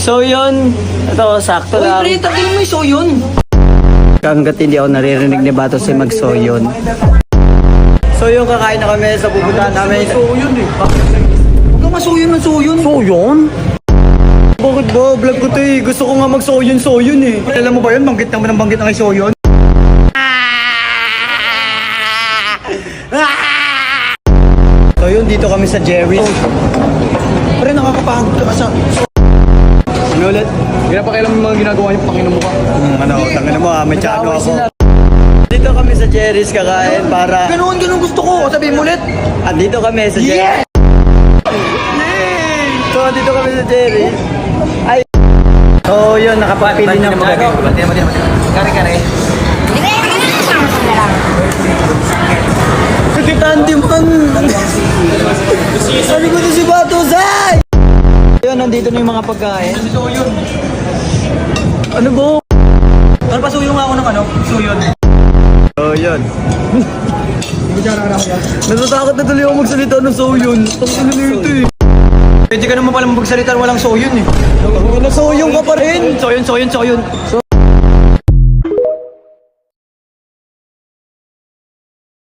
So yun, ito sakto Uy, lang. pre, tagin mo yung soyon. Hanggat hindi ako naririnig ni Bato si magsoyon. So yung kakain na kami sa pupuntahan namin. Soyon eh. Huwag kang masuyon ng soyon. Soyon? Bakit ba? Vlog ko to eh. Gusto ko nga magsoyon-soyon eh. Alam mo ba yun? Banggit naman ang banggit ng soyon. So yun, dito kami sa Jerry's. Pre, nakakapagod ka sa... Ano ulit? Hindi na pa kailan yung mga ginagawa niyo pakinom mo ka. Ano, tangin mo ah, may tsano ako. Dito kami sa Jerry's kakain para... Ganun gusto ko. Sabihin mo ulit. At dito kami sa Jerry's. Yay! So dito kami sa Jerry's. Ay! So yun, nakapapili na po kami. Kare-kare. Sige, tandi man! Sabi ko na si Bato, Zay! Yun, nandito na yung mga pagkain. Ito yun. Ano ba? Ano pa suyo nga ako ng ano? Suyon. Oh, yun. Natatakot na tuloy ako magsalita ng soyon. Tapos na nito eh. Pwede ka naman pala magsalitan walang soyon eh. Ano soyon ka pa rin? Soyon. So